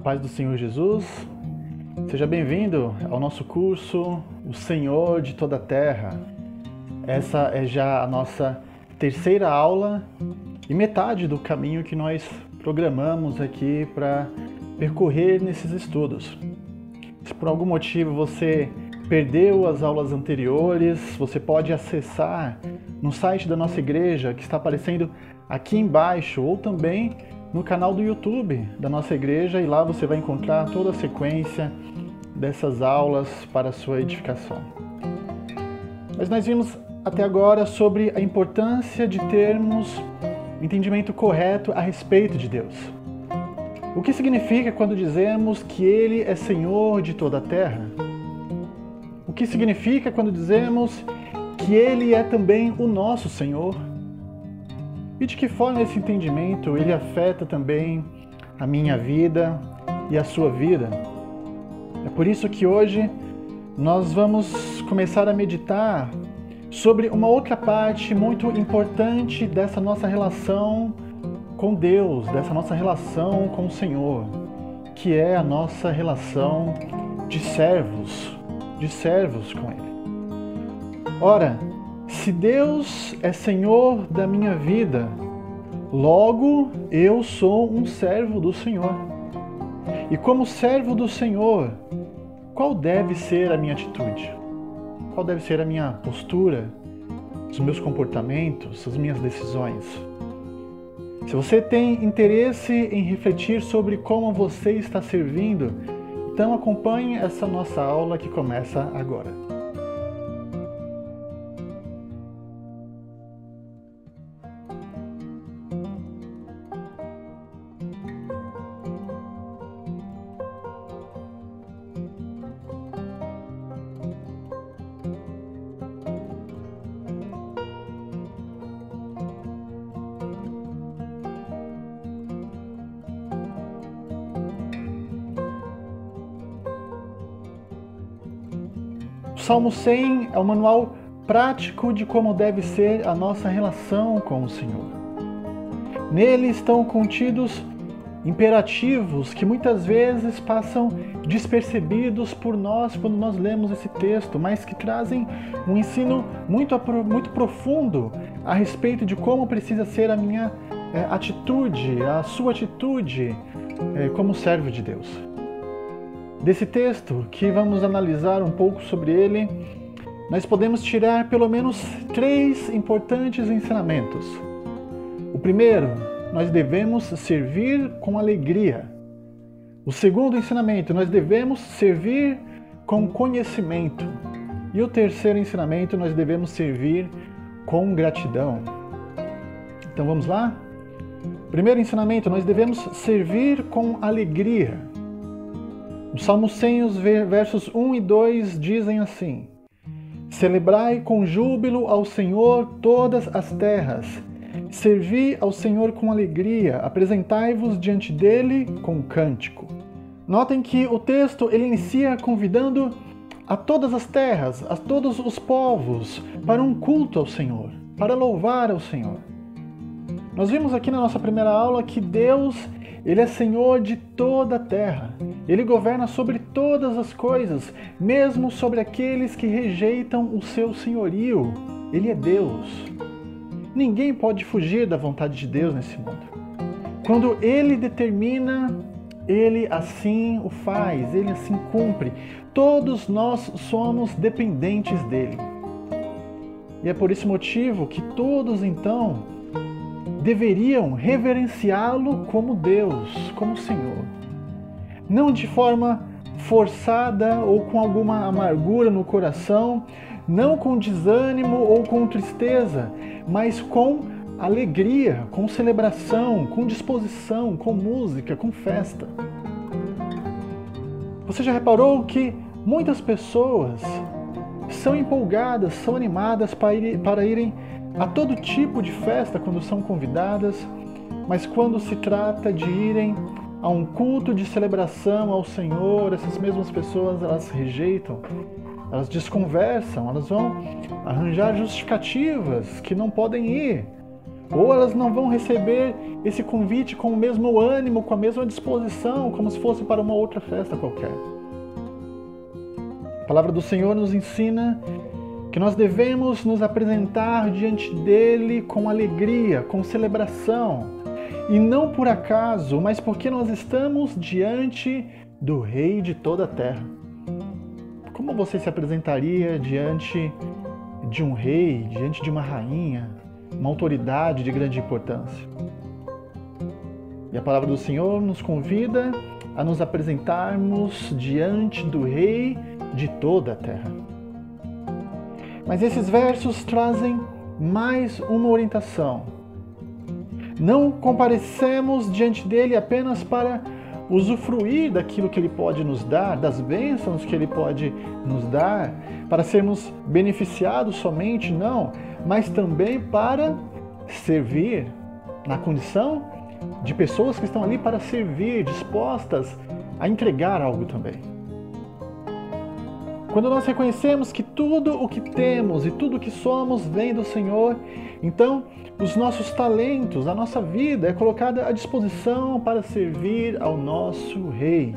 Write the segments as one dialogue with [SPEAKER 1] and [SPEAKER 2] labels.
[SPEAKER 1] paz do Senhor Jesus, seja bem-vindo ao nosso curso O Senhor de Toda a Terra. Essa é já a nossa terceira aula e metade do caminho que nós programamos aqui para percorrer nesses estudos. Se por algum motivo você perdeu as aulas anteriores, você pode acessar no site da nossa igreja, que está aparecendo aqui embaixo, ou também no canal do YouTube da nossa igreja, e lá você vai encontrar toda a sequência dessas aulas para a sua edificação. Mas nós vimos até agora sobre a importância de termos um entendimento correto a respeito de Deus. O que significa quando dizemos que Ele é Senhor de toda a terra? O que significa quando dizemos que Ele é também o nosso Senhor? E de que forma esse entendimento ele afeta também a minha vida e a sua vida? É por isso que hoje nós vamos começar a meditar sobre uma outra parte muito importante dessa nossa relação com Deus, dessa nossa relação com o Senhor, que é a nossa relação de servos com Ele. Ora, se Deus é Senhor da minha vida, logo eu sou um servo do Senhor. E como servo do Senhor, qual deve ser a minha atitude? Qual deve ser a minha postura, os meus comportamentos, as minhas decisões? Se você tem interesse em refletir sobre como você está servindo, então acompanhe essa nossa aula que começa agora. O Salmo 100 é um manual prático de como deve ser a nossa relação com o Senhor. Nele estão contidos imperativos que muitas vezes passam despercebidos por nós quando nós lemos esse texto, mas que trazem um ensino muito profundo a respeito de como precisa ser a minha atitude, a sua atitude como servo de Deus. Desse texto, que vamos analisar um pouco sobre ele, nós podemos tirar pelo menos 3 importantes ensinamentos. O primeiro, nós devemos servir com alegria. O segundo ensinamento, nós devemos servir com conhecimento. E o terceiro ensinamento, nós devemos servir com gratidão. Então vamos lá? Primeiro ensinamento, nós devemos servir com alegria. O Salmo 100, os versos 1 e 2 dizem assim: Celebrai com júbilo ao Senhor todas as terras, servi ao Senhor com alegria, apresentai-vos diante dele com cântico. Notem que o texto ele inicia convidando a todas as terras, a todos os povos, para um culto ao Senhor, para louvar ao Senhor. Nós vimos aqui na nossa primeira aula que Deus ele é Senhor de toda a terra. Ele governa sobre todas as coisas, mesmo sobre aqueles que rejeitam o seu senhorio. Ele é Deus. Ninguém pode fugir da vontade de Deus nesse mundo. Quando Ele determina, Ele assim o faz, Ele assim cumpre. Todos nós somos dependentes dEle. E é por esse motivo que todos, então, deveriam reverenciá-lo como Deus, como Senhor. Não de forma forçada ou com alguma amargura no coração, não com desânimo ou com tristeza, mas com alegria, com celebração, com disposição, com música, com festa. Você já reparou que muitas pessoas são empolgadas, são animadas para irem a todo tipo de festa quando são convidadas, mas quando se trata de irem a um culto de celebração ao Senhor, essas mesmas pessoas elas rejeitam, elas desconversam, elas vão arranjar justificativas que não podem ir, ou elas não vão receber esse convite com o mesmo ânimo, com a mesma disposição, como se fosse para uma outra festa qualquer. A palavra do Senhor nos ensina que nós devemos nos apresentar diante dele com alegria, com celebração, e não por acaso, mas porque nós estamos diante do Rei de toda a terra. Como você se apresentaria diante de um rei, diante de uma rainha, uma autoridade de grande importância? E a palavra do Senhor nos convida a nos apresentarmos diante do Rei de toda a terra. Mas esses versos trazem mais uma orientação. Não comparecemos diante dele apenas para usufruir daquilo que ele pode nos dar, das bênçãos que ele pode nos dar, para sermos beneficiados somente, não, mas também para servir, na condição de pessoas que estão ali para servir, dispostas a entregar algo também. Quando nós reconhecemos que tudo o que temos e tudo o que somos vem do Senhor, então os nossos talentos, a nossa vida é colocada à disposição para servir ao nosso Rei.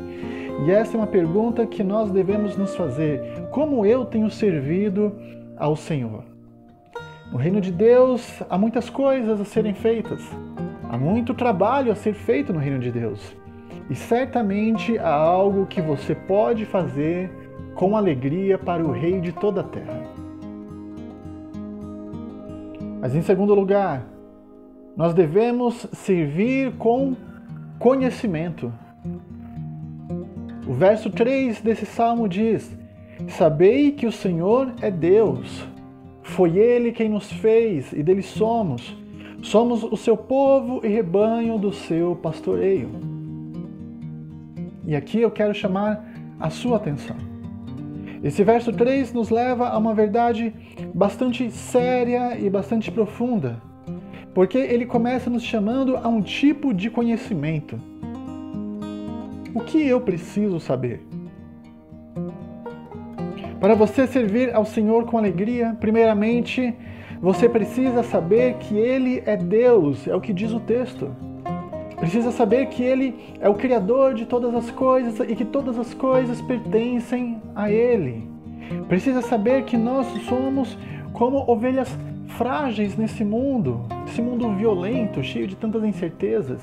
[SPEAKER 1] E essa é uma pergunta que nós devemos nos fazer: como eu tenho servido ao Senhor? No reino de Deus há muitas coisas a serem feitas, há muito trabalho a ser feito no reino de Deus. E certamente há algo que você pode fazer com alegria para o Rei de toda a terra. Mas em segundo lugar, nós devemos servir com conhecimento. O verso 3 desse salmo diz: sabei que o Senhor é Deus, foi Ele quem nos fez e dele somos. Somos o seu povo e rebanho do seu pastoreio. E aqui eu quero chamar a sua atenção. Esse verso 3 nos leva a uma verdade bastante séria e bastante profunda, porque ele começa nos chamando a um tipo de conhecimento. O que eu preciso saber? Para você servir ao Senhor com alegria, primeiramente, você precisa saber que Ele é Deus, é o que diz o texto. Precisa saber que Ele é o Criador de todas as coisas e que todas as coisas pertencem a Ele. Precisa saber que nós somos como ovelhas frágeis nesse mundo violento, cheio de tantas incertezas,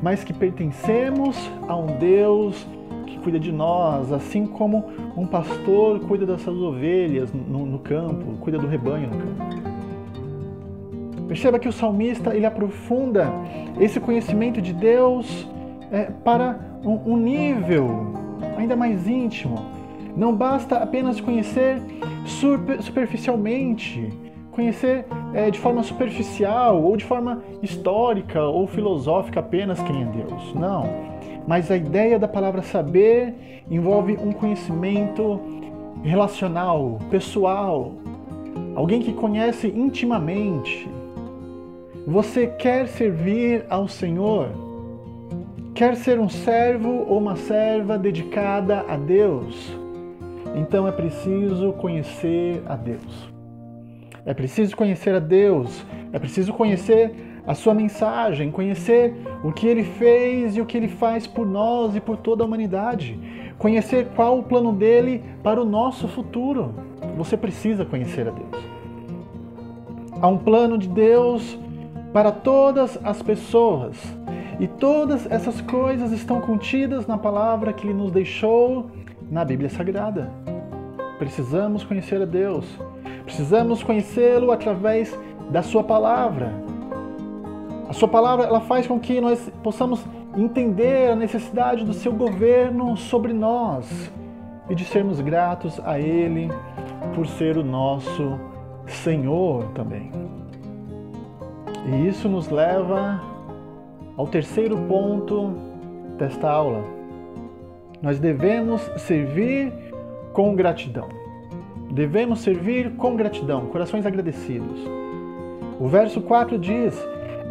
[SPEAKER 1] mas que pertencemos a um Deus que cuida de nós, assim como um pastor cuida das suas ovelhas no campo, cuida do rebanho no campo. Perceba que o salmista ele aprofunda esse conhecimento de Deus para um nível ainda mais íntimo. Não basta apenas conhecer superficialmente, conhecer de forma superficial ou de forma histórica ou filosófica apenas quem é Deus. Não. Mas a ideia da palavra saber envolve um conhecimento relacional, pessoal, alguém que conhece intimamente. Você quer servir ao Senhor? Quer ser um servo ou uma serva dedicada a Deus? Então é preciso conhecer a Deus. É preciso conhecer a Deus. É preciso conhecer a sua mensagem, conhecer o que Ele fez e o que Ele faz por nós e por toda a humanidade. Conhecer qual o plano dEle para o nosso futuro. Você precisa conhecer a Deus. Há um plano de Deus para todas as pessoas. E todas essas coisas estão contidas na palavra que Ele nos deixou na Bíblia Sagrada. Precisamos conhecer a Deus. Precisamos conhecê-lo através da sua palavra. A sua palavra ela faz com que nós possamos entender a necessidade do seu governo sobre nós e de sermos gratos a Ele por ser o nosso Senhor também. E isso nos leva ao terceiro ponto desta aula. Nós devemos servir com gratidão. Devemos servir com gratidão, corações agradecidos. O verso 4 diz: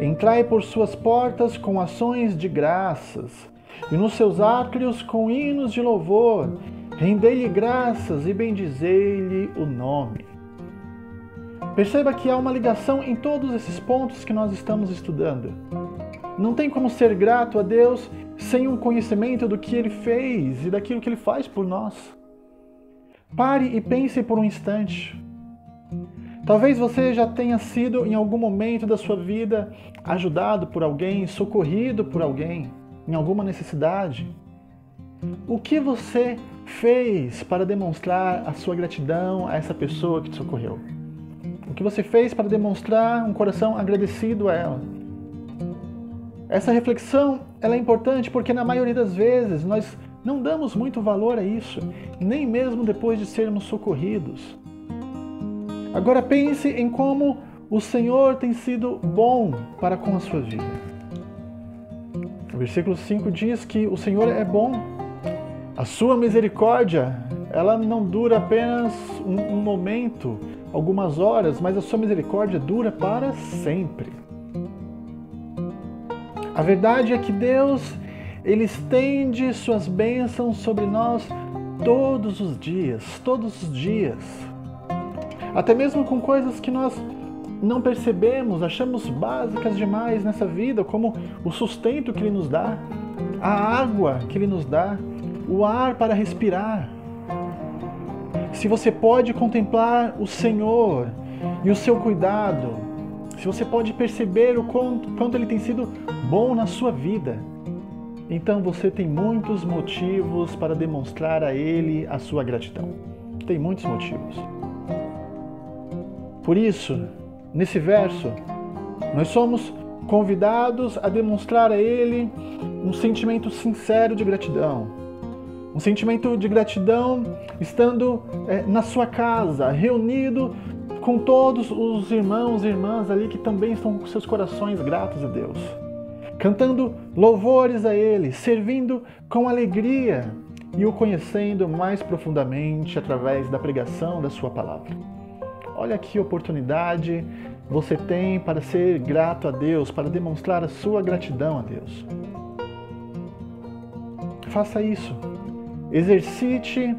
[SPEAKER 1] entrai por suas portas com ações de graças, e nos seus átrios com hinos de louvor. Rendei-lhe graças e bendizei-lhe o nome. Perceba que há uma ligação em todos esses pontos que nós estamos estudando. Não tem como ser grato a Deus sem um conhecimento do que Ele fez e daquilo que Ele faz por nós. Pare e pense por um instante. Talvez você já tenha sido, em algum momento da sua vida, ajudado por alguém, socorrido por alguém, em alguma necessidade. O que você fez para demonstrar a sua gratidão a essa pessoa que te socorreu? O que você fez para demonstrar um coração agradecido a ela? Essa reflexão ela é importante porque na maioria das vezes nós não damos muito valor a isso, nem mesmo depois de sermos socorridos. Agora pense em como o Senhor tem sido bom para com a sua vida. O versículo 5 diz que o Senhor é bom. A sua misericórdia, ela não dura apenas um momento, algumas horas, mas a sua misericórdia dura para sempre. A verdade é que Deus, Ele estende suas bênçãos sobre nós todos os dias, todos os dias. Até mesmo com coisas que nós não percebemos, achamos básicas demais nessa vida, como o sustento que Ele nos dá, a água que Ele nos dá, o ar para respirar. Se você pode contemplar o Senhor e o seu cuidado, se você pode perceber o quanto Ele tem sido bom na sua vida, então você tem muitos motivos para demonstrar a Ele a sua gratidão. Tem muitos motivos. Por isso, nesse verso, nós somos convidados a demonstrar a Ele um sentimento sincero de gratidão. Um sentimento de gratidão estando na sua casa, reunido com todos os irmãos e irmãs ali que também estão com seus corações gratos a Deus. Cantando louvores a Ele, servindo com alegria e o conhecendo mais profundamente através da pregação da sua palavra. Olha que oportunidade você tem para ser grato a Deus, para demonstrar a sua gratidão a Deus. Faça isso. Exercite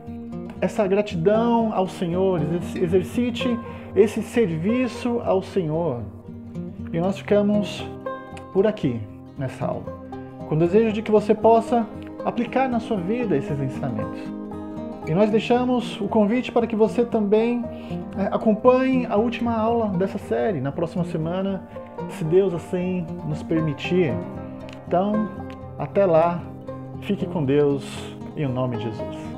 [SPEAKER 1] essa gratidão ao Senhor, exercite esse serviço ao Senhor. E nós ficamos por aqui nessa aula, com o desejo de que você possa aplicar na sua vida esses ensinamentos. E nós deixamos o convite para que você também acompanhe a última aula dessa série na próxima semana, se Deus assim nos permitir. Então, até lá, fique com Deus em nome de Jesus.